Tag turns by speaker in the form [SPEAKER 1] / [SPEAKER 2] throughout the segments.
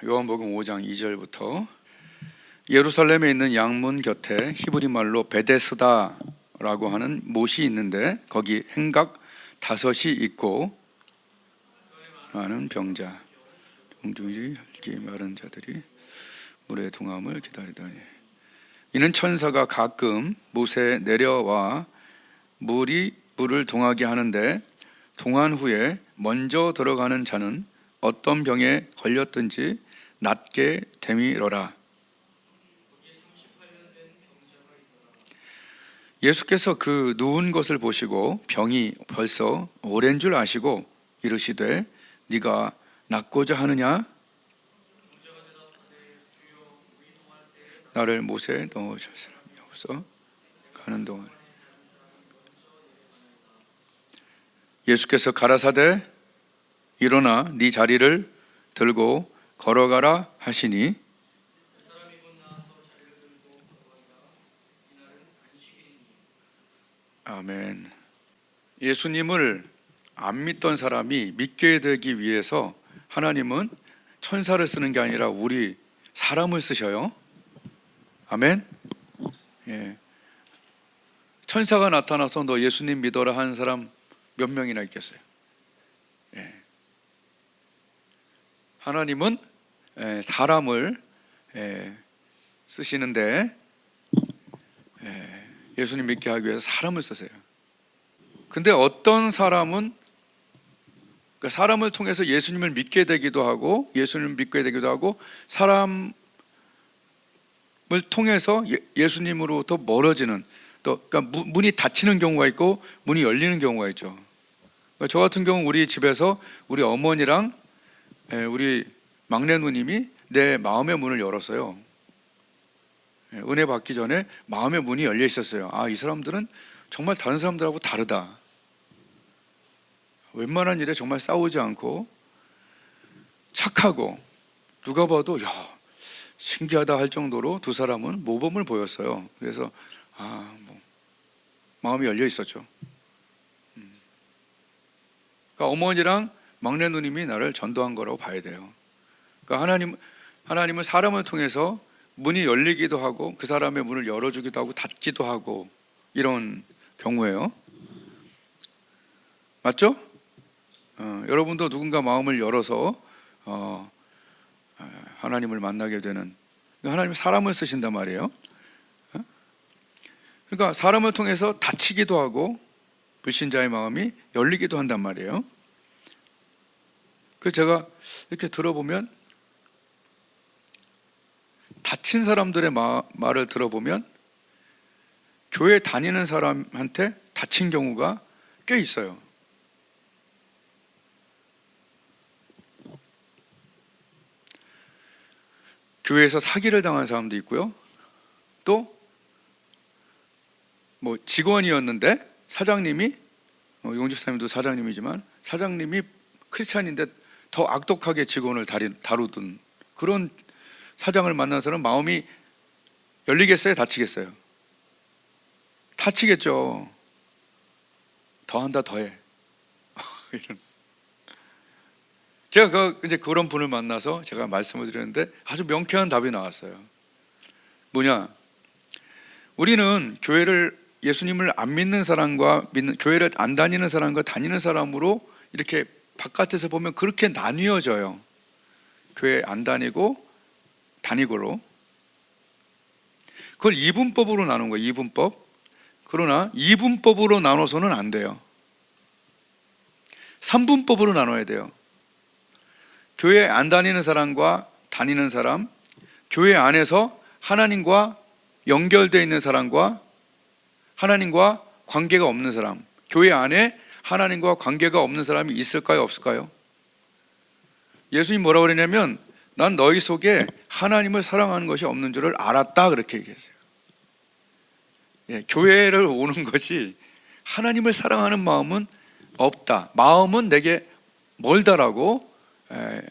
[SPEAKER 1] 요한복음 5장 2절부터 예루살렘에 있는 양문 곁에 히브리 말로 베데스다라고 하는 못이 있는데 거기 행각 5이 있고 많은 병자, 동중이 혈기 마른 자들이 물의 동함을 기다리더니 이는 천사가 가끔 못에 내려와 물을 동하게 하는데 동한 후에 먼저 들어가는 자는 어떤 병에 걸렸든지 낫게 되미러라. 예수께서 그 누운 것을 보시고 병이 벌써 오랜 줄 아시고 이르시되 네가 낫고자 하느냐? 나를 못에 넣으실 사람이 없어 가는 동안 예수께서 가라사대 일어나 네 자리를 들고 걸어가라 하시니 아멘. 예수님을 안 믿던 사람이 믿게 되기 위해서 하나님은 천사를 쓰는 게 아니라 우리 사람을 쓰셔요. 아멘. 예. 천사가 나타나서 너 예수님 믿어라 하는 사람 몇 명이나 있겠어요? 예. 하나님은 사람을 쓰시는데 예수님 믿게 하기 위해서 사람을 쓰세요. 근데 어떤 사람은 그러니까 사람을 통해서 예수님을 믿게 되기도 하고 예수님을 믿게 되기도 하고 사람을 통해서 예수님으로부터 멀어지는 또 그러니까 문이 닫히는 경우가 있고 문이 열리는 경우가 있죠. 그러니까 저 같은 경우 우리 집에서 우리 어머니랑 우리 막내 누님이 내 마음의 문을 열었어요. 은혜 받기 전에 마음의 문이 열려 있었어요. 아, 이 사람들은 정말 다른 사람들하고 다르다. 웬만한 일에 정말 싸우지 않고 착하고 누가 봐도 야 신기하다 할 정도로 두 사람은 모범을 보였어요. 그래서 마음이 열려 있었죠. 그러니까 어머니랑 막내 누님이 나를 전도한 거라고 봐야 돼요. 그러니까 하나님은 사람을 통해서 문이 열리기도 하고 그 사람의 문을 열어주기도 하고 닫기도 하고 이런 경우예요. 맞죠? 여러분도 누군가 마음을 열어서 하나님을 만나게 되는 하나님은 사람을 쓰신단 말이에요. 그러니까 사람을 통해서 다치기도 하고 불신자의 마음이 열리기도 한단 말이에요. 그래서 제가 이렇게 들어보면 다친 사람들의 말을 들어보면 교회 다니는 사람한테 다친 경우가 꽤 있어요. 교회에서 사기를 당한 사람도 있고요. 또 직원이었는데 사장님이 용집사님도 사장님이지만 사장님이 크리스찬인데 더 악독하게 직원을 다루던 그런 사장을 만난 사람은 마음이 열리겠어요? 닫히겠어요? 닫히겠죠. 더한다 더해. 제가 이제 그런 분을 만나서 제가 말씀을 드렸는데 아주 명쾌한 답이 나왔어요. 뭐냐? 우리는 예수님을 안 믿는 사람과 교회를 안 다니는 사람과 다니는 사람으로 이렇게 바깥에서 보면 그렇게 나뉘어져요. 교회 안 다니고 다니고로. 그걸 이분법으로 나눈 거예요. 이분법. 그러나 이분법으로 나눠서는 안 돼요. 3분법으로 나눠야 돼요. 교회 안 다니는 사람과 다니는 사람, 교회 안에서 하나님과 연결되어 있는 사람과 하나님과 관계가 없는 사람, 교회 안에 하나님과 관계가 없는 사람이 있을까요? 없을까요? 예수님이 뭐라고 그러냐면 난 너희 속에 하나님을 사랑하는 것이 없는 줄을 알았다 그렇게 얘기했어요. 교회를 오는 것이 하나님을 사랑하는 마음은 없다. 마음은 내게 멀다라고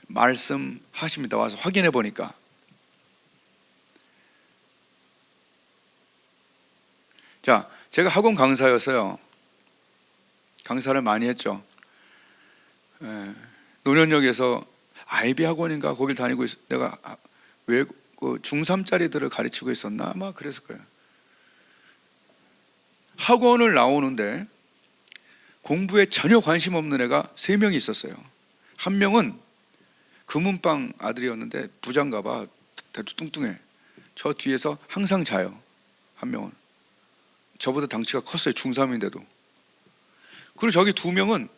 [SPEAKER 1] 말씀하십니다. 와서 확인해 보니까. 자, 제가 학원 강사였어요. 강사를 많이 했죠. 노년역에서 아이비 학원인가 거길 다니고 내가 왜 그 중3짜리들을 가르치고 있었나 아마 그랬을 거예요. 학원을 나오는데 공부에 전혀 관심 없는 애가 3명이 있었어요. 한 명은 금은방 아들이었는데 부자인가 봐. 대충 뚱뚱해. 저 뒤에서 항상 자요. 한 명은 저보다 덩치가 컸어요. 중3인데도. 그리고 저기 2명은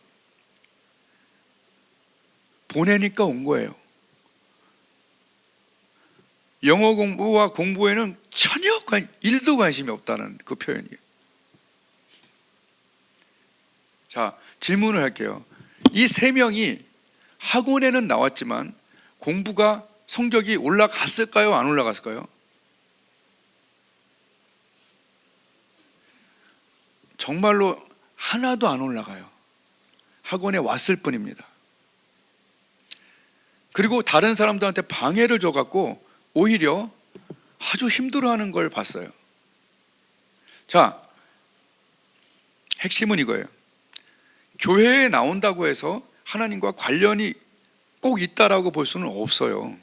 [SPEAKER 1] 보내니까 온 거예요. 영어 공부와 공부에는 전혀 1도 관심이 없다는 그 표현이에요. 자, 질문을 할게요. 이 3명이 학원에는 나왔지만 공부가 성적이 올라갔을까요? 안 올라갔을까요? 정말로 하나도 안 올라가요. 학원에 왔을 뿐입니다. 그리고 다른 사람들한테 방해를 줘갖고 오히려 아주 힘들어하는 걸 봤어요. 자, 핵심은 이거예요. 교회에 나온다고 해서 하나님과 관련이 꼭 있다라고 볼 수는 없어요.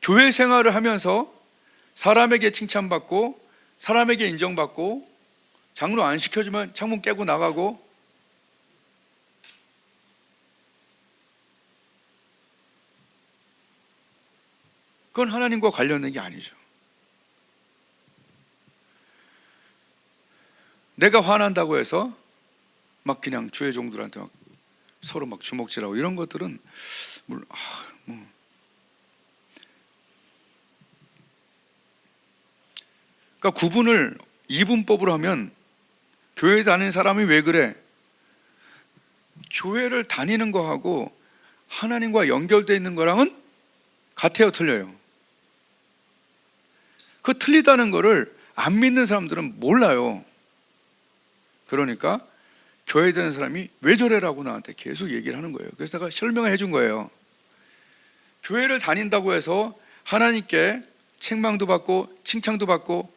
[SPEAKER 1] 교회 생활을 하면서 사람에게 칭찬받고 사람에게 인정받고 장로 안 시켜주면 창문 깨고 나가고 그건 하나님과 관련된 게 아니죠. 내가 화난다고 해서 막 그냥 주의 종들한테 막 서로 막 주먹질하고 이런 것들은 그러니까 구분을 이분법으로 하면 교회 다니는 사람이 왜 그래? 교회를 다니는 거하고 하나님과 연결되어 있는 거랑은 같아요, 틀려요? 그 틀리다는 거를 안 믿는 사람들은 몰라요. 그러니까 교회 다니는 사람이 왜 저래라고 나한테 계속 얘기를 하는 거예요. 그래서 내가 설명을 해준 거예요. 교회를 다닌다고 해서 하나님께 책망도 받고 칭찬도 받고,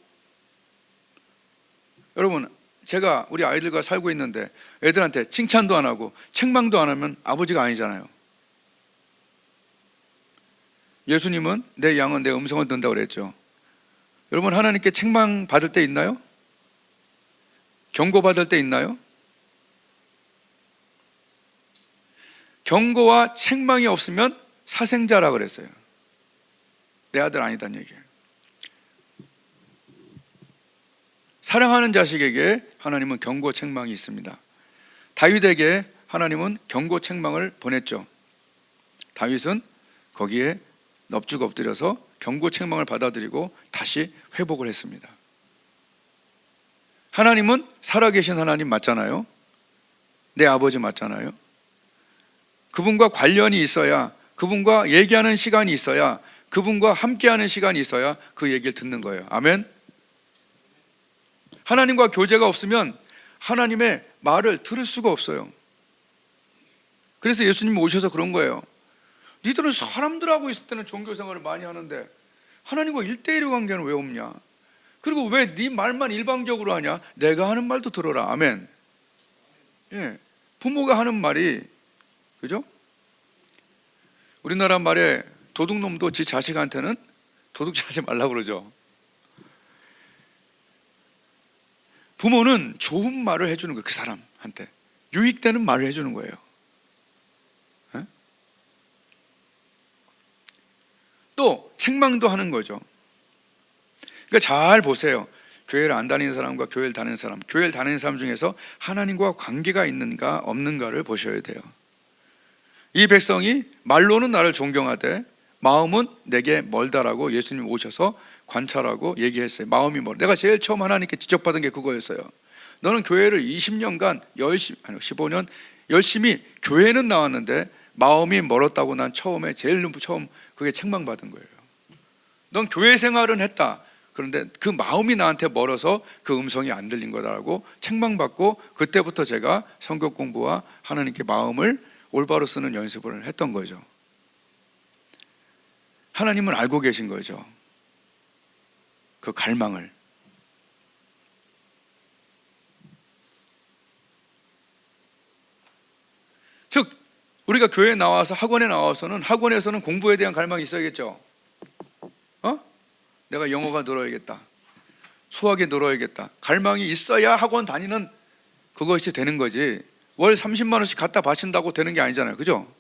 [SPEAKER 1] 여러분 제가 우리 아이들과 살고 있는데 애들한테 칭찬도 안 하고 책망도 안 하면 아버지가 아니잖아요. 예수님은 내 양은 내 음성을 듣는다고 그랬죠. 여러분 하나님께 책망 받을 때 있나요? 경고 받을 때 있나요? 경고와 책망이 없으면 사생자라 그랬어요. 내 아들 아니다는 얘기예요. 사랑하는 자식에게 하나님은 경고 책망이 있습니다. 다윗에게 하나님은 경고 책망을 보냈죠. 다윗은 거기에 넙죽 엎드려서 경고 책망을 받아들이고 다시 회복을 했습니다. 하나님은 살아계신 하나님 맞잖아요. 내 아버지 맞잖아요. 그분과 관련이 있어야, 그분과 얘기하는 시간이 있어야, 그분과 함께하는 시간이 있어야 그 얘기를 듣는 거예요. 아멘. 하나님과 교제가 없으면 하나님의 말을 들을 수가 없어요. 그래서 예수님이 오셔서 그런 거예요. 니들은 사람들하고 있을 때는 종교생활을 많이 하는데 하나님과 1대1의 관계는 왜 없냐? 그리고 왜 네 말만 일방적으로 하냐? 내가 하는 말도 들어라. 아멘. 예, 부모가 하는 말이, 그죠? 우리나라 말에 도둑놈도 지 자식한테는 도둑질하지 말라고 그러죠. 부모는 좋은 말을 해주는 거예요. 그 사람한테 유익되는 말을 해주는 거예요. 에? 또 책망도 하는 거죠. 그러니까 잘 보세요. 교회를 안 다니는 사람과 교회를 다니는 사람, 교회를 다니는 사람 중에서 하나님과 관계가 있는가 없는가를 보셔야 돼요. 이 백성이 말로는 나를 존경하되 마음은 내게 멀다라고 예수님 오셔서 관찰하고 얘기했어요. 마음이 멀어. 내가 제일 처음 하나님께 지적받은 게 그거였어요. 너는 교회를 20년간 15년 열심히 교회는 나왔는데 마음이 멀었다고 난 처음 그게 책망받은 거예요. 넌 교회 생활은 했다. 그런데 그 마음이 나한테 멀어서 그 음성이 안 들린 거다라고 책망받고, 그때부터 제가 성경 공부와 하나님께 마음을 올바로 쓰는 연습을 했던 거죠. 하나님은 알고 계신 거죠. 그 갈망을. 즉 우리가 교회에 나와서 학원에 나와서는 학원에서는 공부에 대한 갈망이 있어야겠죠. 내가 영어가 늘어야겠다, 수학에 늘어야겠다, 갈망이 있어야 학원 다니는 그것이 되는 거지, 월 30만 원씩 갖다 바친다고 되는 게 아니잖아요. 그죠?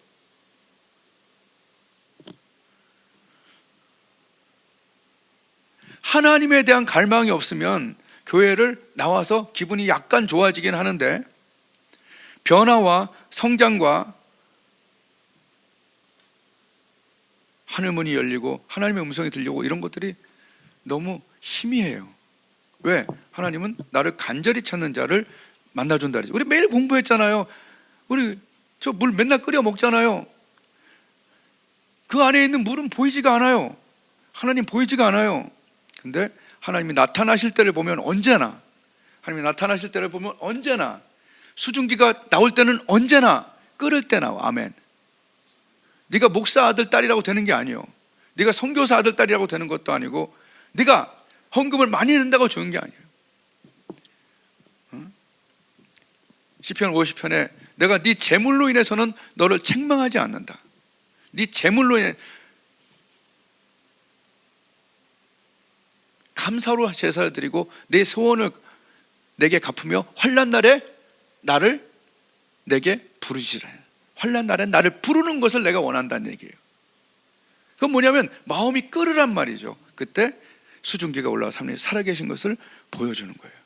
[SPEAKER 1] 하나님에 대한 갈망이 없으면 교회를 나와서 기분이 약간 좋아지긴 하는데 변화와 성장과 하늘문이 열리고 하나님의 음성이 들리고 이런 것들이 너무 희미해요. 왜? 하나님은 나를 간절히 찾는 자를 만나준다 그러지. 우리 매일 공부했잖아요. 우리 저 물 맨날 끓여 먹잖아요. 그 안에 있는 물은 보이지가 않아요. 하나님 보이지가 않아요. 근데 하나님이 나타나실 때를 보면 언제나, 하나님이 나타나실 때를 보면 언제나, 수증기가 나올 때는 언제나 끓을 때 나와. 아멘. 네가 목사 아들 딸이라고 되는 게 아니에요. 네가 선교사 아들 딸이라고 되는 것도 아니고 네가 헌금을 많이 낸다고 주는 게 아니에요. 시편 50편에 내가 네 재물로 인해서는 너를 책망하지 않는다. 네 재물로 인해 감사로 제사를 드리고 내 소원을 내게 갚으며 환난 날에 나를 내게 부르시라. 환난 날에 나를 부르는 것을 내가 원한다는 얘기예요. 그건 뭐냐면 마음이 끓으란 말이죠. 그때 수증기가 올라와서 하나님이 살아계신 것을 보여주는 거예요.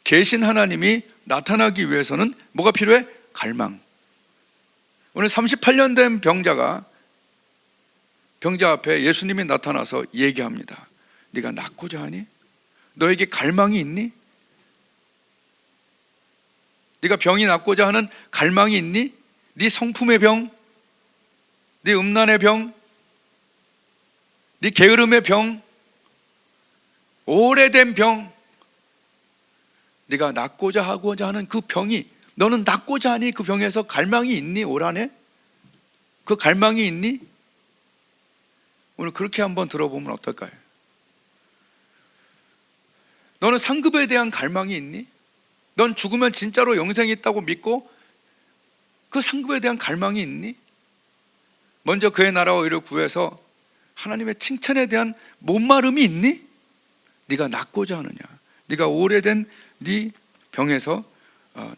[SPEAKER 1] 계신 하나님이 나타나기 위해서는 뭐가 필요해? 갈망. 오늘 38년 된 병자 앞에 예수님이 나타나서 얘기합니다. 네가 낫고자 하니? 너에게 갈망이 있니? 네가 병이 낫고자 하는 갈망이 있니? 네 성품의 병, 네 음란의 병, 네 게으름의 병, 오래된 병, 네가 낫고자 하고자 하는 그 병이, 너는 낫고자 하니 그 병에서 갈망이 있니? 올 한해? 그 갈망이 있니? 오늘 그렇게 한번 들어보면 어떨까요? 너는 상급에 대한 갈망이 있니? 넌 죽으면 진짜로 영생이 있다고 믿고 그 상급에 대한 갈망이 있니? 먼저 그의 나라와 의를 구해서 하나님의 칭찬에 대한 목마름이 있니? 네가 낫고자 하느냐? 네가 오래된 네 병에서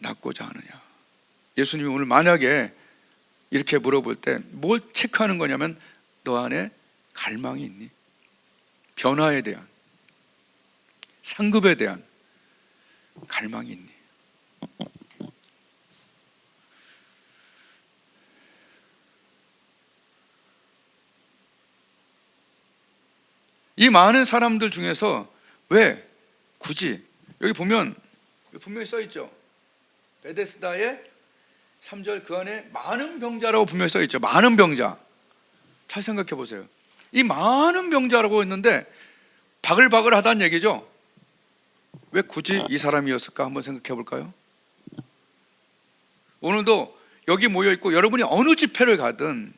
[SPEAKER 1] 낫고자 하느냐? 예수님이 오늘 만약에 이렇게 물어볼 때 뭘 체크하는 거냐면 너 안에 갈망이 있니? 변화에 대한, 상급에 대한 갈망이 있니? 이 많은 사람들 중에서 왜 굳이, 여기 보면 분명히 써 있죠. 베데스다의 3절 그 안에 많은 병자라고 분명히 써 있죠. 많은 병자. 잘 생각해 보세요. 이 많은 병자라고 했는데 바글바글 하다는 얘기죠. 왜 굳이 이 사람이었을까 한번 생각해 볼까요? 오늘도 여기 모여 있고 여러분이 어느 집회를 가든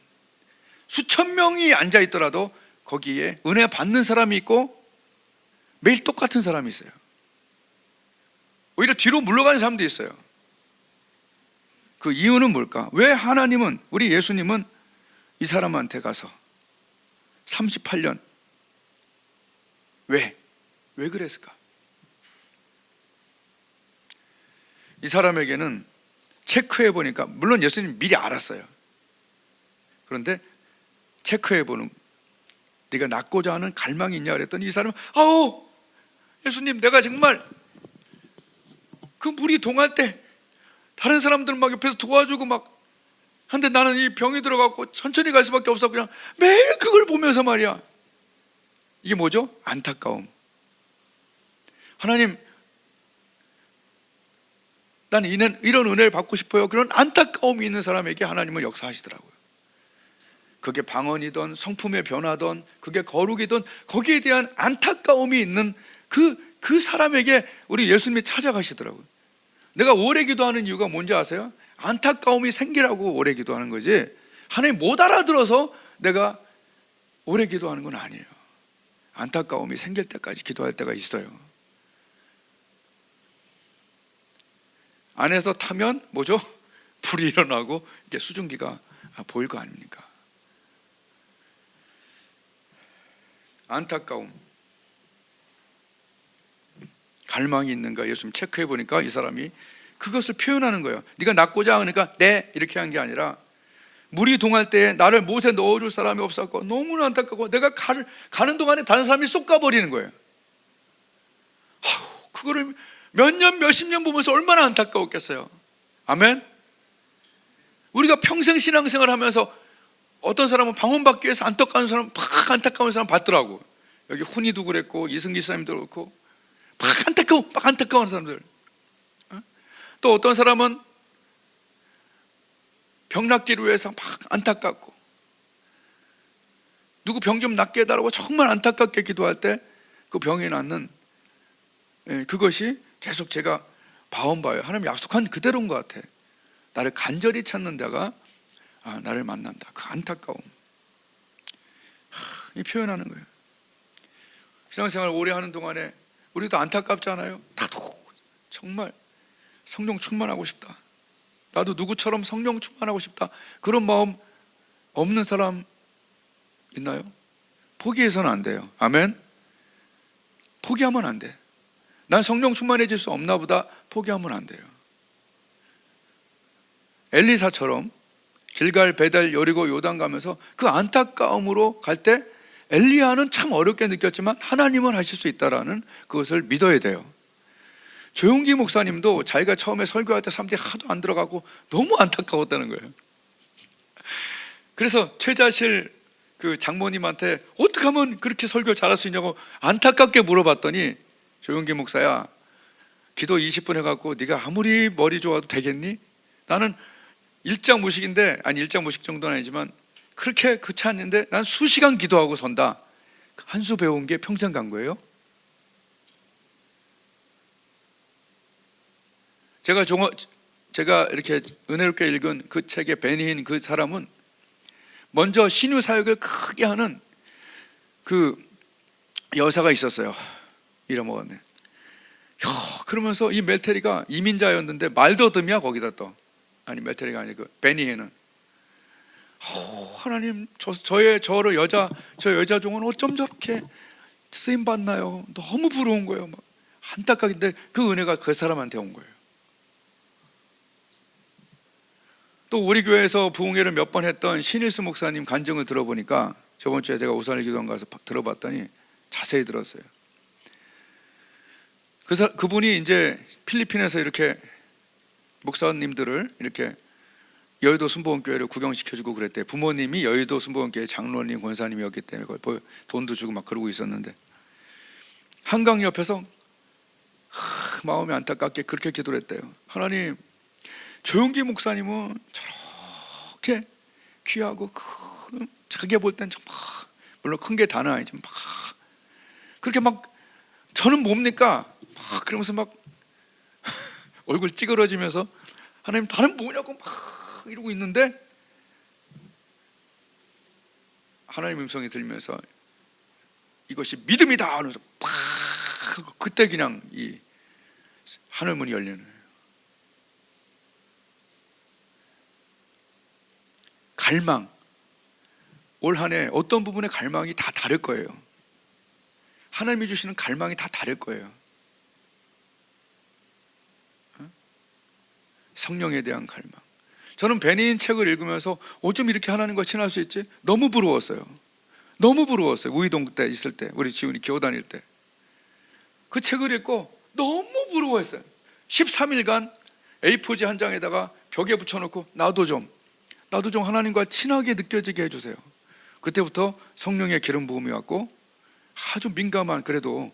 [SPEAKER 1] 수천 명이 앉아 있더라도 거기에 은혜 받는 사람이 있고 매일 똑같은 사람이 있어요. 오히려 뒤로 물러가는 사람도 있어요. 그 이유는 뭘까? 왜 하나님은, 우리 예수님은 이 사람한테 가서 38년 왜 그랬을까? 이 사람에게는 체크해 보니까, 물론 예수님 미리 알았어요. 그런데 체크해 보는, 네가 낫고자 하는 갈망이 있냐 그랬더니 이 사람은 아우 예수님, 내가 정말 그 물이 동할 때 다른 사람들 막 옆에서 도와주고 막 한데 나는 이 병이 들어갖고 천천히 갈 수밖에 없어. 그냥 매일 그걸 보면서 말이야. 이게 뭐죠? 안타까움. 하나님, 나는 이런 은혜를 받고 싶어요. 그런 안타까움이 있는 사람에게 하나님은 역사하시더라고요. 그게 방언이든 성품의 변화든 그게 거룩이든 거기에 대한 안타까움이 있는 그 사람에게 우리 예수님이 찾아가시더라고요. 내가 오래 기도하는 이유가 뭔지 아세요? 안타까움이 생기라고 오래 기도하는 거지, 하나님 못 알아들어서 내가 오래 기도하는 건 아니에요. 안타까움이 생길 때까지 기도할 때가 있어요. 안에서 타면 뭐죠? 불이 일어나고 이게 수증기가 보일 거 아닙니까? 안타까움, 갈망이 있는가 예수님 체크해 보니까 이 사람이 그것을 표현하는 거예요. 네가 낫고자 하니까 네 이렇게 한 게 아니라, 물이 동할 때에 나를 못에 넣어줄 사람이 없었고 너무나 안타깝고 내가 가는 동안에 다른 사람이 쏙 가버리는 거예요. 그거를 몇 년 몇십 년 보면서 얼마나 안타까웠겠어요. 아멘. 우리가 평생 신앙생활 하면서 어떤 사람은 방언받기 위해서 안타까운 사람, 막 안타까운 사람 봤더라고. 여기 훈이도 그랬고 이승기 사님도 그렇고 막 안타까운 사람들. 또 어떤 사람은 병 낫기를 위해서 막 안타깝고, 누구 병 좀 낫게 해달라고 정말 안타깝게 기도할 때 그 병이 낫는, 그것이 계속 제가 봐요. 하나님 약속한 그대로인 것 같아. 나를 간절히 찾는 데가 나를 만난다. 그 안타까움, 이 표현하는 거예요. 신앙생활 오래 하는 동안에 우리도 안타깝잖아요. 나도 정말 성령 충만하고 싶다. 나도 누구처럼 성령 충만하고 싶다. 그런 마음 없는 사람 있나요? 포기해서는 안 돼요. 아멘. 포기하면 안 돼. 난 성령 충만해질 수 없나 보다. 포기하면 안 돼요. 엘리사처럼 길갈, 베델, 여리고, 요단 가면서 그 안타까움으로 갈 때 엘리야는 참 어렵게 느꼈지만 하나님은 하실 수 있다라는 그것을 믿어야 돼요. 조용기 목사님도 자기가 처음에 설교할 때 사람들이 하도 안 들어가고 너무 안타까웠다는 거예요. 그래서 최자실 그 장모님한테 어떻게 하면 그렇게 설교 잘할 수 있냐고 안타깝게 물어봤더니, 조용기 목사야, 기도 20분 해갖고 네가 아무리 머리 좋아도 되겠니? 나는 일장 무식인데, 아니 일장 무식 정도는 아니지만 그렇게 그렇지 않는데 난 수시간 기도하고 선다. 한 수 배운 게 평생 간 거예요. 제가 이렇게 은혜롭게 읽은 그 책의 베니힌 그 사람은 먼저 신유 사역을 크게 하는 그 여사가 있었어요. 잃어먹었네. 그러면서 이 멜테리가 이민자였는데 말더듬이야 거기다 또. 아니 멜테리가 아니고 베니힌은 하나님 저 여자 종은 어쩜 저렇게 쓰임 받나요? 너무 부러운 거예요. 막 안타깝긴데 그 은혜가 그 사람한테 온 거예요. 또 우리 교회에서 부흥회를 몇 번 했던 신일수 목사님 간증을 들어보니까, 저번 주에 제가 우산을 기도원 가서 들어봤더니 자세히 들었어요. 그분이 이제 필리핀에서 이렇게 목사님들을 이렇게 여의도 순복음교회를 구경시켜주고 그랬대. 부모님이 여의도 순복음교회 장로님, 권사님이었기 때문에 돈도 주고 막 그러고 있었는데, 한강 옆에서 마음이 안타깝게 그렇게 기도를 했대요. 하나님, 조용기 목사님은 저렇게 귀하고 자기가 볼 땐 정말, 물론 큰 게 다는 아니지만 막 그렇게 막, 저는 뭡니까? 막 그러면서 막 얼굴 찌그러지면서 하나님 다른 뭐냐고 막 이러고 있는데, 하나님 음성이 들면서 이것이 믿음이다 하면서 팍 하고 그때 그냥 이 하늘문이 열리는 거예요. 갈망, 올 한 해 어떤 부분의 갈망이 다 다를 거예요. 하나님이 주시는 갈망이 다 다를 거예요. 성령에 대한 갈망. 저는 베니힌 책을 읽으면서 어쩜 이렇게 하나님과 친할 수 있지? 너무 부러웠어요. 너무 부러웠어요. 우이동 때 있을 때, 우리 지훈이 기어 다닐 때 그 책을 읽고 너무 부러워했어요. 13일간 A4지 한 장에다가 벽에 붙여놓고 나도 좀 하나님과 친하게 느껴지게 해주세요. 그때부터 성령의 기름 부음이 왔고, 아주 민감한, 그래도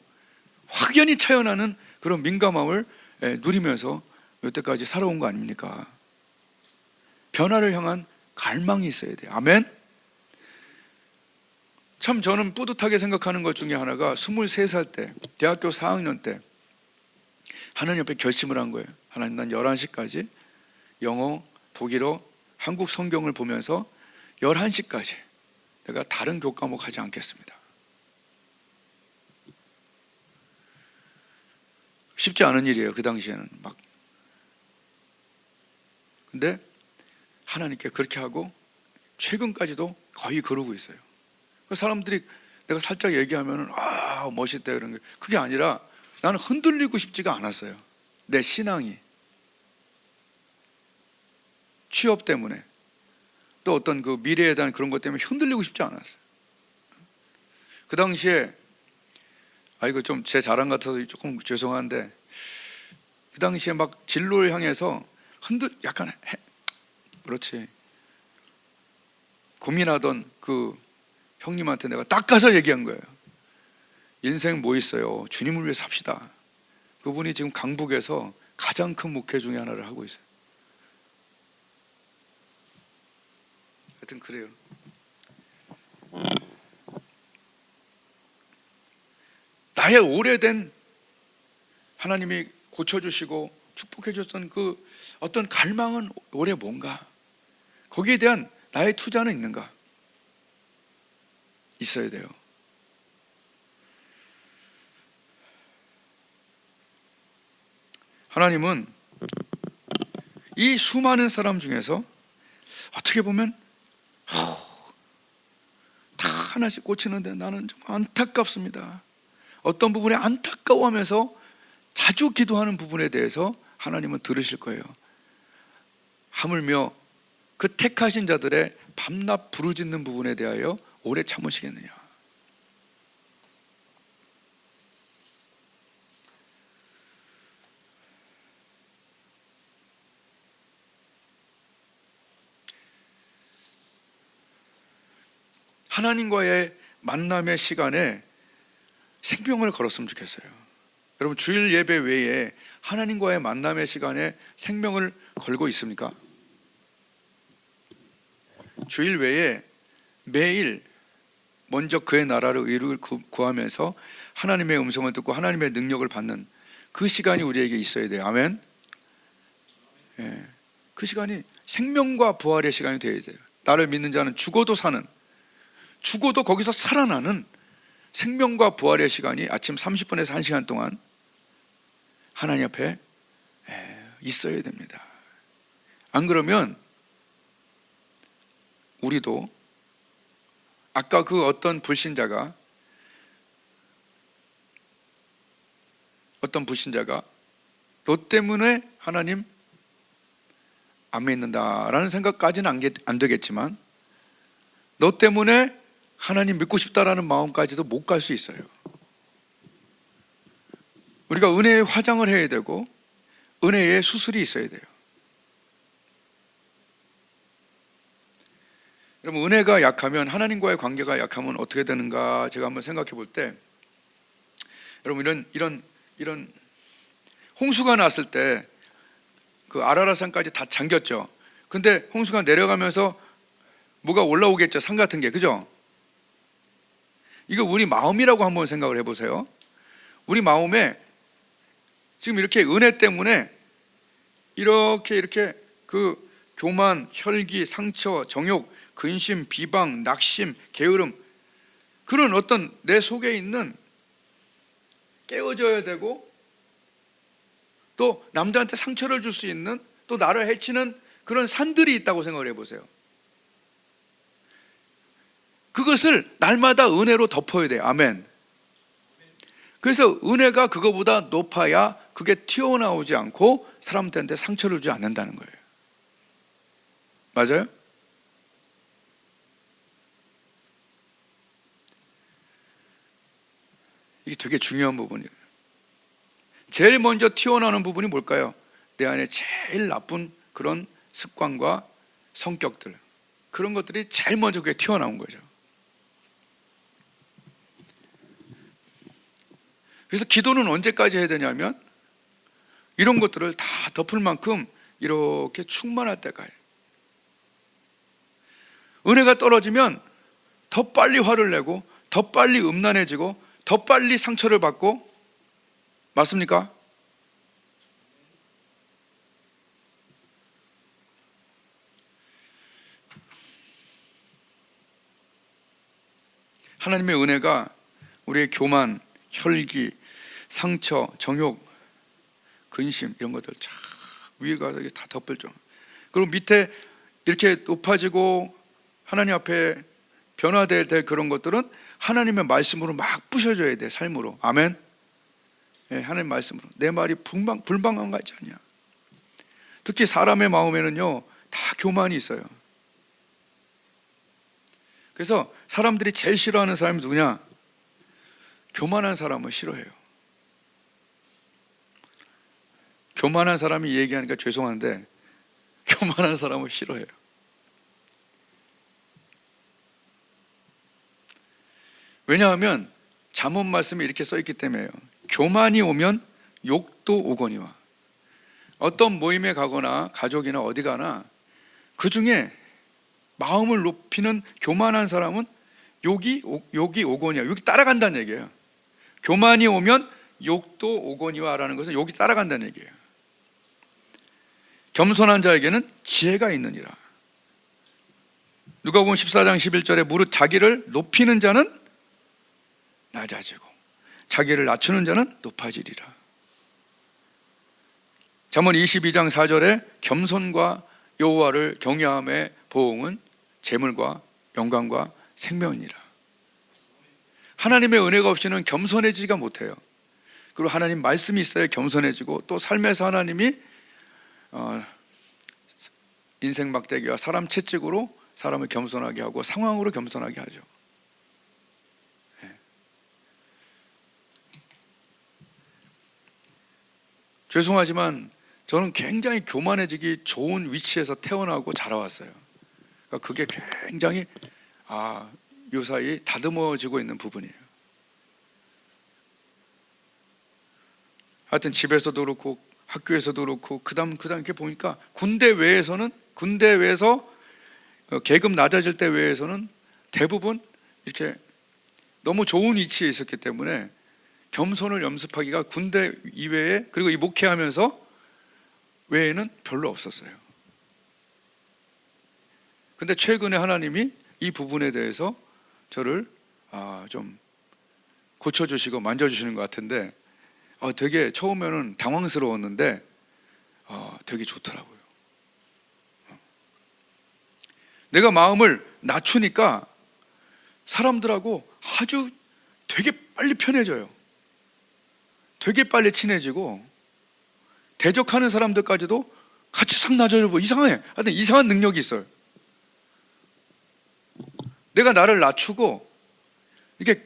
[SPEAKER 1] 확연히 차연하는 그런 민감함을 누리면서 여태까지 살아온 거 아닙니까? 변화를 향한 갈망이 있어야 돼요. 아멘. 참 저는 뿌듯하게 생각하는 것 중에 하나가 23살 때, 대학교 4학년 때 하나님 앞에 결심을 한 거예요. 하나님, 난 11시까지 영어, 독일어, 한국 성경을 보면서 11시까지 내가 다른 교과목 하지 않겠습니다. 쉽지 않은 일이에요. 그 당시에는 막. 근데 하나님께 그렇게 하고 최근까지도 거의 그러고 있어요. 사람들이 내가 살짝 얘기하면 아 멋있다 이런 게, 그게 아니라 나는 흔들리고 싶지가 않았어요. 내 신앙이 취업 때문에 또 어떤 그 미래에 대한 그런 것 때문에 흔들리고 싶지 않았어요. 그 당시에 이거 좀 제 자랑 같아서 조금 죄송한데, 그 당시에 막 진로를 향해서 약간 그렇지 고민하던 그 형님한테 내가 딱 가서 얘기한 거예요. 인생 뭐 있어요? 주님을 위해 삽시다. 그분이 지금 강북에서 가장 큰 목회 중에 하나를 하고 있어요. 하여튼 그래요. 나의 오래된 하나님이 고쳐주시고 축복해 줬던 그 어떤 갈망은 올해 뭔가, 거기에 대한 나의 투자는 있는가? 있어야 돼요. 하나님은 이 수많은 사람 중에서 어떻게 보면 다 하나씩 고치는데 나는 좀 안타깝습니다. 어떤 부분에 안타까워하면서 자주 기도하는 부분에 대해서 하나님은 들으실 거예요. 하물며 그 택하신 자들의 밤낮 부르짖는 부분에 대하여 오래 참으시겠느냐. 하나님과의 만남의 시간에 생명을 걸었으면 좋겠어요. 여러분, 주일 예배 외에 하나님과의 만남의 시간에 생명을 걸고 있습니까? 주일 외에 매일 먼저 그의 나라를 의를 구하면서 하나님의 음성을 듣고 하나님의 능력을 받는 그 시간이 우리에게 있어야 돼요. 아멘. 예, 그 시간이 생명과 부활의 시간이 되어야 돼요. 나를 믿는 자는 죽어도 사는, 죽어도 거기서 살아나는 생명과 부활의 시간이 아침 30분에서 1시간 동안 하나님 앞에 있어야 됩니다. 안 그러면 우리도 아까 그 어떤 불신자가 너 때문에 하나님 안 믿는다라는 생각까지는 안 되겠지만 너 때문에 하나님 믿고 싶다라는 마음까지도 못 갈 수 있어요. 우리가 은혜의 화장을 해야 되고 은혜의 수술이 있어야 돼요. 여러분, 은혜가 약하면, 하나님과의 관계가 약하면 어떻게 되는가 제가 한번 생각해 볼 때, 여러분 이런 홍수가 났을 때 그 아라라산까지 다 잠겼죠. 근데 홍수가 내려가면서 뭐가 올라오겠죠. 산 같은 게, 그죠? 이거 우리 마음이라고 한번 생각을 해보세요. 우리 마음에 지금 이렇게 은혜 때문에 이렇게 그 교만, 혈기, 상처, 정욕, 근심, 비방, 낙심, 게으름, 그런 어떤 내 속에 있는 깨어져야 되고 또 남들한테 상처를 줄 수 있는, 또 나를 해치는 그런 산들이 있다고 생각을 해보세요. 그것을 날마다 은혜로 덮어야 돼요. 아멘. 그래서 은혜가 그거보다 높아야 그게 튀어나오지 않고 사람들한테 상처를 주지 않는다는 거예요. 맞아요? 이게 되게 중요한 부분이에요. 제일 먼저 튀어나오는 부분이 뭘까요? 내 안에 제일 나쁜 그런 습관과 성격들, 그런 것들이 제일 먼저 그게 튀어나온 거죠. 그래서 기도는 언제까지 해야 되냐면 이런 것들을 다 덮을 만큼 이렇게 충만할 때까지. 은혜가 떨어지면 더 빨리 화를 내고 더 빨리 음란해지고 더 빨리 상처를 받고, 맞습니까? 하나님의 은혜가 우리의 교만, 혈기, 상처, 정욕, 근심 이런 것들 쫙 위에 가서 다 덮을 줄. 그리고 밑에 이렇게 높아지고 하나님 앞에 변화될 그런 것들은 하나님의 말씀으로 막 부셔져야 돼. 삶으로. 아멘. 예, 하나님 말씀으로. 내 말이 불방한 것 같지 않냐. 특히 사람의 마음에는요 다 교만이 있어요. 그래서 사람들이 제일 싫어하는 사람이 누구냐? 교만한 사람을 싫어해요. 교만한 사람이 얘기하니까 죄송한데 교만한 사람을 싫어해요. 왜냐하면 잠언 말씀에 이렇게 써있기 때문에요. 교만이 오면 욕도 오거니와. 어떤 모임에 가거나 가족이나 어디 가나 그 중에 마음을 높이는 교만한 사람은 욕이 오거니와. 욕이 따라간다는 얘기예요. 교만이 오면 욕도 오거니와 라는 것은 욕이 따라간다는 얘기예요. 겸손한 자에게는 지혜가 있느니라. 누가복음 14장 11절에 무릇 자기를 높이는 자는 낮아지고 자기를 낮추는 자는 높아지리라. 잠언 22장 4절에 겸손과 여호와를 경외함의 보응은 재물과 영광과 생명이니라. 하나님의 은혜가 없이는 겸손해지지가 못해요. 그리고 하나님 말씀이 있어야 겸손해지고 또 삶에서 하나님이 인생 막대기와 사람 채찍으로 사람을 겸손하게 하고 상황으로 겸손하게 하죠. 네. 죄송하지만 저는 굉장히 교만해지기 좋은 위치에서 태어나고 자라왔어요. 그러니까 그게 굉장히 요사이 다듬어지고 있는 부분이에요. 하여튼 집에서도 그렇고 학교에서도 그렇고 그다음 이렇게 보니까 군대 외에서 계급 낮아질 때 외에서는 대부분 이렇게 너무 좋은 위치에 있었기 때문에 겸손을 연습하기가 군대 이외에 그리고 이 목회하면서 외에는 별로 없었어요. 근데 최근에 하나님이 이 부분에 대해서 저를 좀 고쳐주시고 만져주시는 것 같은데 되게 처음에는 당황스러웠는데 되게 좋더라고요. 내가 마음을 낮추니까 사람들하고 아주 되게 빨리 편해져요. 되게 빨리 친해지고 대적하는 사람들까지도 같이 싹 낮아지고 하여튼 이상한 능력이 있어요. 내가 나를 낮추고 이렇게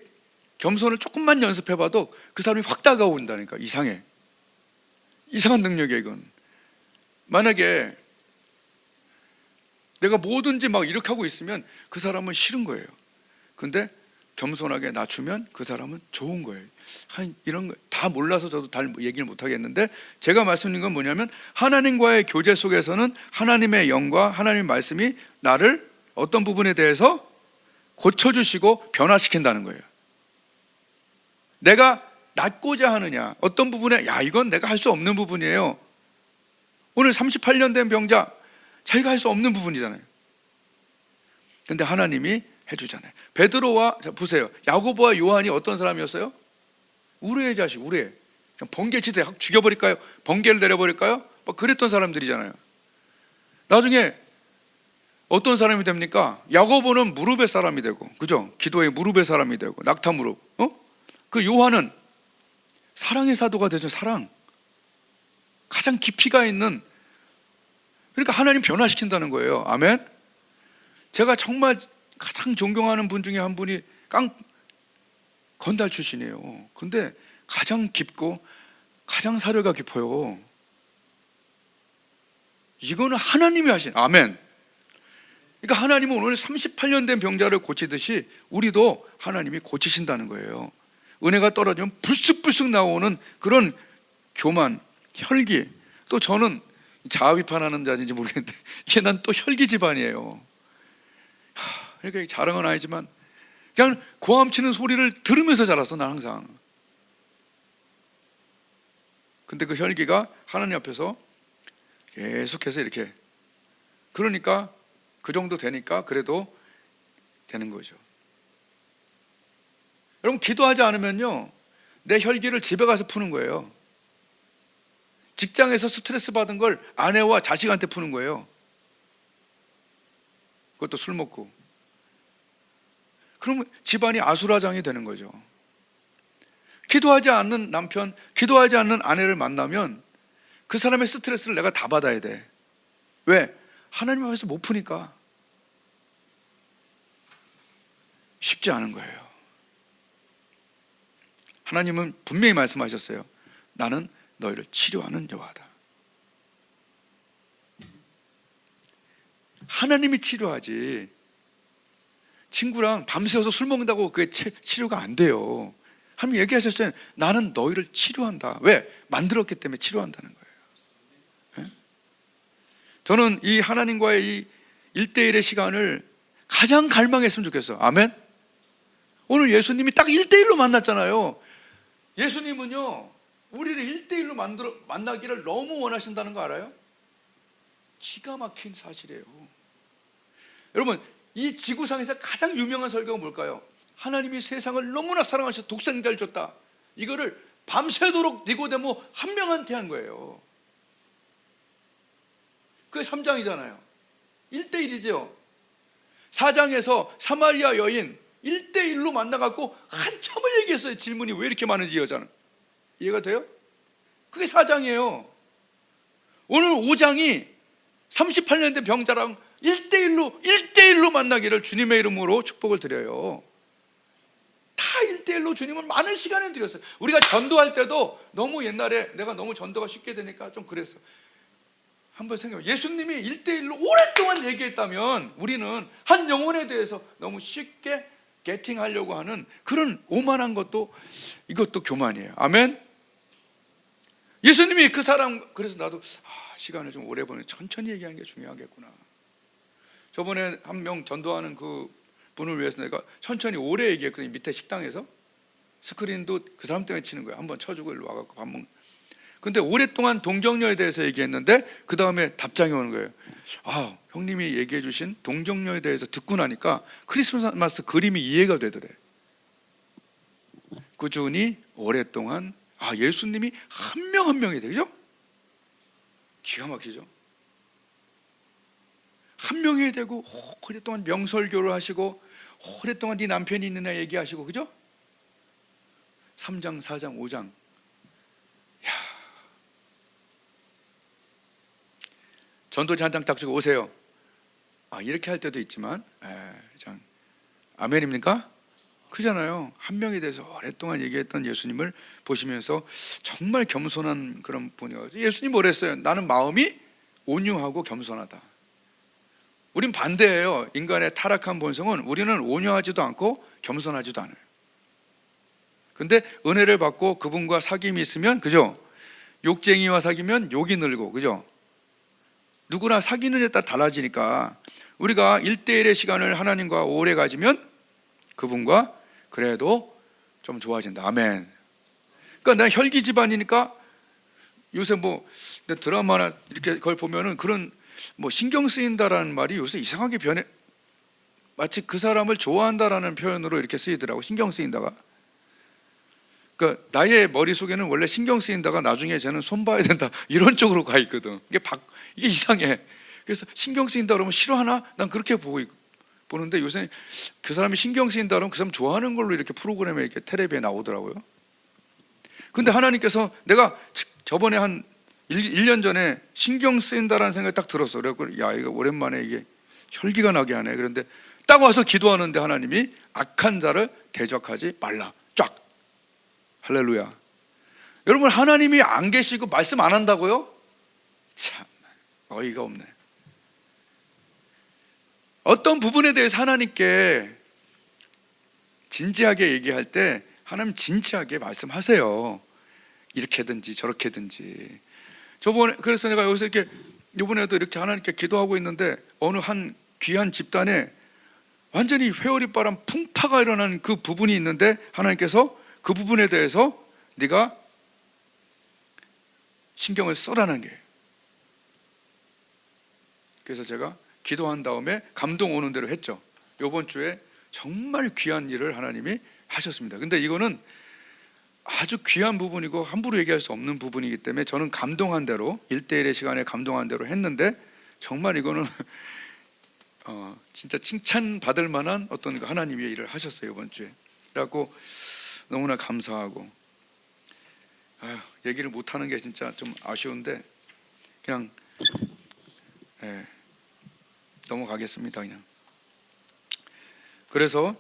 [SPEAKER 1] 겸손을 조금만 연습해봐도 그 사람이 확 다가온다니까. 이상한 능력이에요 이건. 만약에 내가 뭐든지 막 이렇게 하고 있으면 그 사람은 싫은 거예요. 근데 겸손하게 낮추면 그 사람은 좋은 거예요. 이런 거 다 몰라서 저도 잘 얘기를 못 하겠는데 제가 말씀드린 건 뭐냐면 하나님과의 교제 속에서는 하나님의 영과 하나님의 말씀이 나를 어떤 부분에 대해서 고쳐주시고 변화시킨다는 거예요. 내가 낮고자 하느냐, 어떤 부분에 이건 내가 할 수 없는 부분이에요. 오늘 38년 된 병자 자기가 할 수 없는 부분이잖아요. 근데 하나님이 해주잖아요. 베드로와 보세요. 야고보와 요한이 어떤 사람이었어요? 우레의 자식, 우레. 그냥 번개치듯 확 죽여버릴까요? 번개를 내려버릴까요? 막 그랬던 사람들이잖아요. 나중에 어떤 사람이 됩니까? 야고보는 무릎의 사람이 되고, 그죠? 기도의 무릎의 사람이 되고, 낙타 무릎. 그 요한은 사랑의 사도가 되죠. 사랑. 가장 깊이가 있는. 그러니까 하나님 변화시킨다는 거예요. 아멘. 제가 정말 가장 존경하는 분 중에 한 분이 건달 출신이에요. 근데 가장 깊고 가장 사려가 깊어요. 이거는 하나님이 하신. 아멘. 그러니까 하나님은 오늘 38년 된 병자를 고치듯이 우리도 하나님이 고치신다는 거예요. 은혜가 떨어지면 불쑥불쑥 나오는 그런 교만, 혈기. 또 저는 자아 비판하는 자인지 모르겠는데 이게 난 또 혈기 집안이에요. 그러니까 자랑은 아니지만 그냥 고함치는 소리를 들으면서 자랐어. 난 항상. 근데 그 혈기가 하나님 앞에서 계속해서 이렇게, 그러니까 그 정도 되니까 그래도 되는 거죠. 여러분, 기도하지 않으면요 내 혈기를 집에 가서 푸는 거예요. 직장에서 스트레스 받은 걸 아내와 자식한테 푸는 거예요. 그것도 술 먹고. 그러면 집안이 아수라장이 되는 거죠. 기도하지 않는 남편, 기도하지 않는 아내를 만나면 그 사람의 스트레스를 내가 다 받아야 돼. 왜? 하나님 앞에서 못 푸니까. 쉽지 않은 거예요. 하나님은 분명히 말씀하셨어요. 나는 너희를 치료하는 여호와다. 하나님이 치료하지, 친구랑 밤새워서 술 먹는다고 그게 치료가 안 돼요. 하나님 얘기하셨어요. 나는 너희를 치료한다. 왜? 만들었기 때문에 치료한다는 거예요. 예? 저는 이 하나님과의 이 1대1의 시간을 가장 갈망했으면 좋겠어요. 아멘? 오늘 예수님이 딱 1대1로 만났잖아요. 예수님은요, 우리를 1대1로 만나기를 너무 원하신다는 거 알아요? 기가 막힌 사실이에요. 여러분, 이 지구상에서 가장 유명한 설교가 뭘까요? 하나님이 세상을 너무나 사랑하셔서 독생자를 줬다. 이거를 밤새도록 니고데모 한 명한테 한 거예요. 그게 3장이잖아요. 1대1이죠. 4장에서 사마리아 여인 1대1로 만나갖고 한참을 얘기했어요. 질문이 왜 이렇게 많은지 여자는. 이해가 돼요? 그게 4장이에요. 오늘 5장이 38년 된 병자랑 1대1로 만나기를 주님의 이름으로 축복을 드려요. 다 1대1로 주님은 많은 시간을 드렸어요. 우리가 전도할 때도 너무 옛날에 내가 너무 전도가 쉽게 되니까 좀 그랬어. 한번 생각해. 예수님이 1대1로 오랫동안 얘기했다면 우리는 한 영혼에 대해서 너무 쉽게 게팅하려고 하는 그런 오만한 것도, 이것도 교만이에요. 아멘? 예수님이 그 사람, 그래서 나도 시간을 좀 오래 보내 천천히 얘기하는 게 중요하겠구나. 저번에 한 명 전도하는 그 분을 위해서 내가 천천히 오래 얘기했거든요. 밑에 식당에서 스크린도 그 사람 때문에 치는 거야. 한번 쳐주고 일로 와갖고 밥 먹는. 근데 오랫동안 동정녀에 대해서 얘기했는데 그 다음에 답장이 오는 거예요. 형님이 얘기해 주신 동정녀에 대해서 듣고 나니까 크리스마스 그림이 이해가 되더래. 꾸준히 오랫동안 예수님이 한 명 한 명이 되죠? 기가 막히죠? 한 명이 되고 오랫동안 명설교를 하시고 오랫동안 네 남편이 있느냐 얘기하시고, 그죠? 3장, 4장, 5장. 전도지 한 장 딱 주고 오세요. 이렇게 할 때도 있지만, 아멘입니까? 그잖아요. 한 명에 대해서 오랫동안 얘기했던 예수님을 보시면서 정말 겸손한 그런 분이었어요. 예수님 뭐랬어요? 나는 마음이 온유하고 겸손하다. 우린 반대예요. 인간의 타락한 본성은 우리는 온유하지도 않고 겸손하지도 않아요. 근데 은혜를 받고 그분과 사귐이 있으면, 그죠? 욕쟁이와 사귀면 욕이 늘고, 그죠? 누구나 사귀는 데 따라 달라지니까 우리가 1대1의 시간을 하나님과 오래 가지면 그분과 그래도 좀 좋아진다. 아멘. 그러니까 내가 혈기 집안이니까 요새 드라마나 이렇게 그걸 보면은 그런 신경 쓰인다라는 말이 요새 이상하게 변해. 마치 그 사람을 좋아한다라는 표현으로 이렇게 쓰이더라고. 신경 쓰인다가. 그러니까 나의 머릿속에는 원래 신경 쓰인다가 나중에 쟤는 손 봐야 된다 이런 쪽으로 가 있거든. 이게 이상해. 그래서 신경 쓰인다 그러면 싫어하나? 난 그렇게 보는데 요새 그 사람이 신경 쓰인다 그러면 그 사람 좋아하는 걸로 이렇게 프로그램에 이렇게 텔레비에 나오더라고요. 근데 하나님께서, 내가 저번에 한 1년 전에 신경 쓰인다라는 생각이 딱 들었어. 그래서 이거 오랜만에 이게 혈기가 나게 하네. 그런데 딱 와서 기도하는데 하나님이 악한 자를 대적하지 말라. 쫙. 할렐루야. 여러분, 하나님이 안 계시고 말씀 안 한다고요? 참 어이가 없네. 어떤 부분에 대해서 하나님께 진지하게 얘기할 때 하나님 진지하게 말씀하세요. 이렇게든지 저렇게든지. 그래서 내가 여기서 이번에도 이렇게 하나님께 기도하고 있는데 어느 한 귀한 집단에 완전히 회오리바람 풍파가 일어나는 그 부분이 있는데 하나님께서 그 부분에 대해서 네가 신경을 써라는 게. 그래서 제가 기도한 다음에 감동 오는 대로 했죠. 이번 주에 정말 귀한 일을 하나님이 하셨습니다. 근데 이거는 아주 귀한 부분이고 함부로 얘기할 수 없는 부분이기 때문에 저는 감동한 대로 1대1의 시간에 감동한 대로 했는데 정말 이거는 진짜 칭찬받을 만한 어떤 하나님의 일을 하셨어요, 이번 주에. 그래갖고 너무나 감사하고, 얘기를 못하는 게 진짜 좀 아쉬운데 그냥 넘어가겠습니다. 그냥. 그래서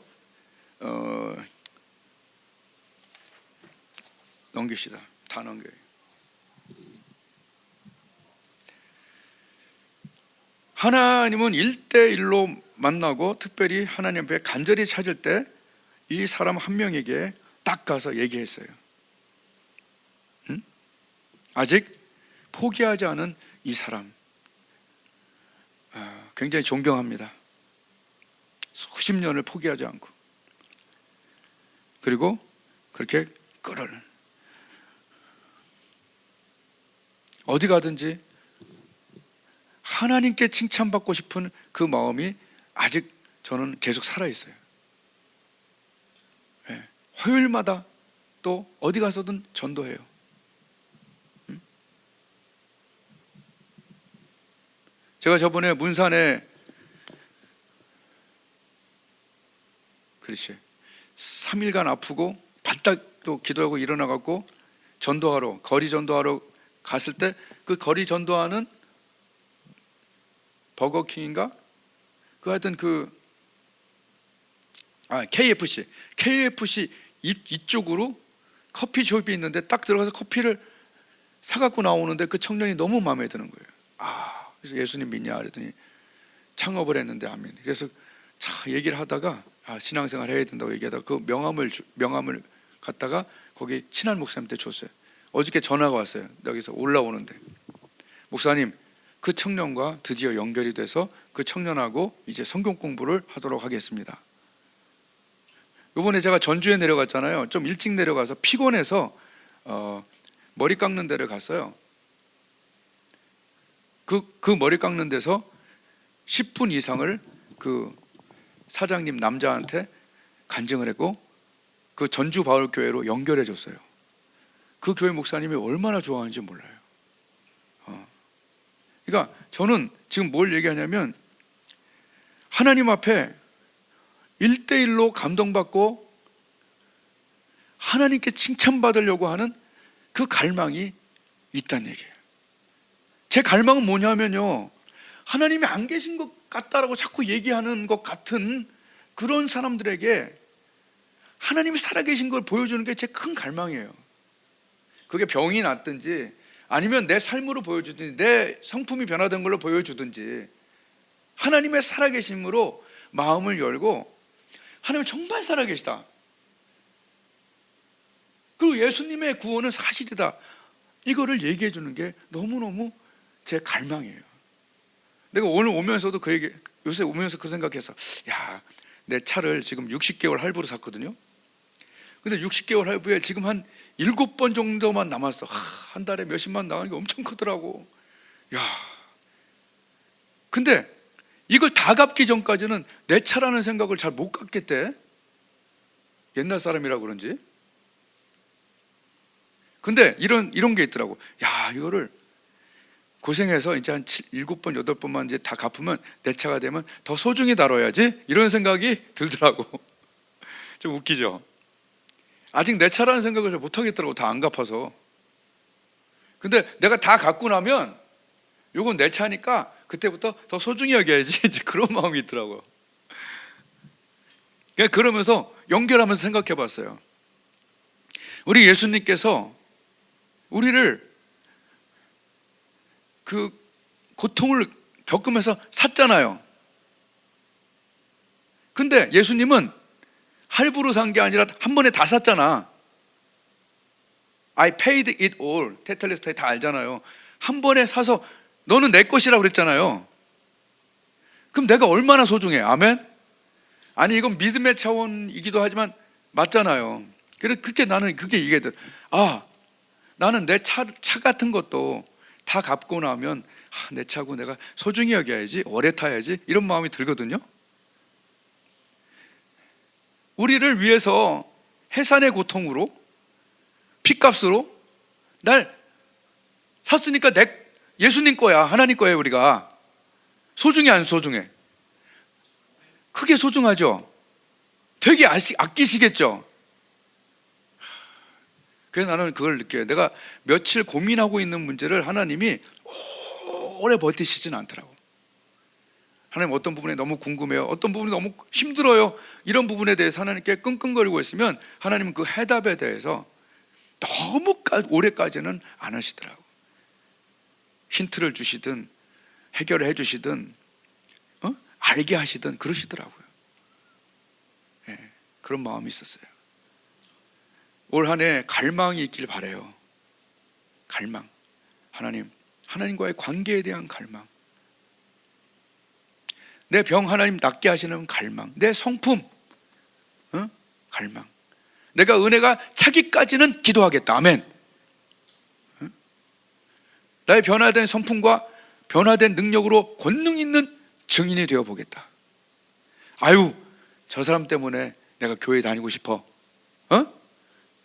[SPEAKER 1] 넘깁시다. 다 넘겨요. 하나님은 1대1로 만나고 특별히 하나님 앞에 간절히 찾을 때 이 사람 한 명에게 딱 가서 얘기했어요. 아직 포기하지 않은 이 사람, 굉장히 존경합니다. 수십 년을 포기하지 않고, 그리고 그렇게 끓을 어디 가든지 하나님께 칭찬받고 싶은 그 마음이 아직 저는 계속 살아있어요. 화요일마다 또 어디 가서든 전도해요. 제가 저번에 문산에 그렇지 3일간 아프고 바짝 또 기도하고 일어나갖고 전도하러, 거리 전도하러 갔을 때 그 거리 전도하는 버거킹인가? 하여튼 KFC 이쪽으로 커피숍이 있는데 딱 들어가서 커피를 사갖고 나오는데 그 청년이 너무 마음에 드는 거예요. 그래서 예수님 믿냐 그랬더니 창업을 했는데 아멘. 그래서 얘기를 하다가 신앙생활 해야 된다고 얘기하다가 그 명함을 갖다가 거기 친한 목사님한테 줬어요. 어저께 전화가 왔어요. 여기서 올라오는데, 목사님, 그 청년과 드디어 연결이 돼서 그 청년하고 이제 성경 공부를 하도록 하겠습니다. 이번에 제가 전주에 내려갔잖아요. 좀 일찍 내려가서 피곤해서 머리 깎는 데를 갔어요. 그 머리 깎는 데서 10분 이상을 그 사장님 남자한테 간증을 했고 그 전주 바울교회로 연결해 줬어요. 그 교회 목사님이 얼마나 좋아하는지 몰라요. 그러니까 저는 지금 뭘 얘기하냐면 하나님 앞에 1대1로 감동받고 하나님께 칭찬받으려고 하는 그 갈망이 있다는 얘기예요. 제 갈망은 뭐냐면요, 하나님이 안 계신 것 같다라고 자꾸 얘기하는 것 같은 그런 사람들에게 하나님이 살아계신 걸 보여주는 게 제 큰 갈망이에요. 그게 병이 낫든지 아니면 내 삶으로 보여주든지 내 성품이 변화된 걸로 보여주든지 하나님의 살아계심으로 마음을 열고 하나님 정말 살아계시다, 그리고 예수님의 구원은 사실이다, 이거를 얘기해 주는 게 너무너무 제 갈망이에요. 내가 오늘 오면서도 요새 오면서 그 생각해서, 내 차를 지금 60개월 할부로 샀거든요. 근데 60개월 할부에 지금 한 7번 정도만 남았어. 한 달에 몇십만 나가는 게 엄청 크더라고. 근데 이걸 다 갚기 전까지는 내 차라는 생각을 잘 못 갖겠대. 옛날 사람이라 그런지. 근데 이런 게 있더라고. 이거를 고생해서 이제 한 7번, 8번만 이제 다 갚으면 내 차가 되면 더 소중히 다뤄야지, 이런 생각이 들더라고. 좀 웃기죠? 아직 내 차라는 생각을 잘 못하겠더라고, 다 안 갚아서. 근데 내가 다 갚고 나면 이건 내 차니까 그때부터 더 소중히 여겨야지, 이제 그런 마음이 있더라고요. 그러면서 연결하면서 생각해 봤어요. 우리 예수님께서 우리를 그 고통을 겪으면서 샀잖아요. 근데 예수님은 할부로 산 게 아니라 한 번에 다 샀잖아. I paid it all. 테텔레스타에 다 알잖아요. 한 번에 사서 너는 내 것이라고 그랬잖아요. 그럼 내가 얼마나 소중해? 아멘? 아니, 이건 믿음의 차원이기도 하지만 맞잖아요. 그렇게 나는 그게 이해돼. 나는 내 차 같은 것도 다 갚고 나면 내 차고 내가 소중히 여겨야지, 오래 타야지, 이런 마음이 들거든요. 우리를 위해서 해산의 고통으로, 피값으로 날 샀으니까 예수님 거야, 하나님 거예요. 우리가 소중해 안 소중해? 크게 소중하죠. 되게 아끼시겠죠. 그래서 나는 그걸 느껴요. 내가 며칠 고민하고 있는 문제를 하나님이 오래 버티시진 않더라고. 하나님 어떤 부분에 너무 궁금해요, 어떤 부분이 너무 힘들어요, 이런 부분에 대해서 하나님께 끙끙거리고 있으면 하나님은 그 해답에 대해서 너무 오래까지는 안 하시더라고. 힌트를 주시든 해결을 해주시든 알게 하시든 그러시더라고요. 예, 그런 마음이 있었어요. 올 한 해 갈망이 있길 바라요. 갈망. 하나님과의 관계에 대한 갈망. 내 병 하나님 낫게 하시는 갈망. 내 성품 갈망. 내가 은혜가 차기까지는 기도하겠다. 아멘. 나의 변화된 성품과 변화된 능력으로 권능 있는 증인이 되어보겠다. 아유, 저 사람 때문에 내가 교회 다니고 싶어,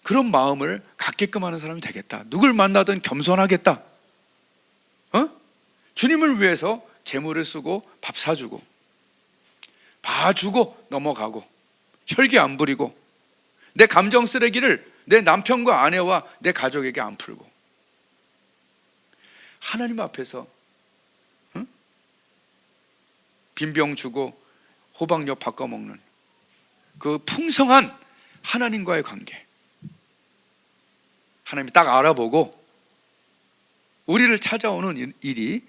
[SPEAKER 1] 그런 마음을 갖게끔 하는 사람이 되겠다. 누굴 만나든 겸손하겠다. 주님을 위해서 재물을 쓰고 밥 사주고 봐주고 넘어가고 혈기 안 부리고 내 감정 쓰레기를 내 남편과 아내와 내 가족에게 안 풀고 하나님 앞에서 빈병 주고 호박엿 바꿔 먹는 그 풍성한 하나님과의 관계, 하나님이 딱 알아보고 우리를 찾아오는 일이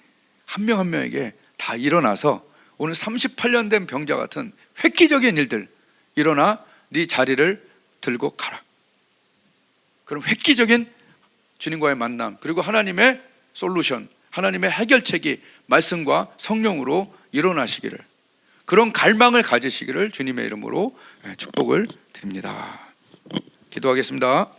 [SPEAKER 1] 한 명 한 명에게 다 일어나서 오늘 38년 된 병자 같은 획기적인 일들 일어나 네 자리를 들고 가라. 그럼 획기적인 주님과의 만남, 그리고 하나님의 솔루션, 하나님의 해결책이 말씀과 성령으로 일어나시기를, 그런 갈망을 가지시기를 주님의 이름으로 축복을 드립니다. 기도하겠습니다.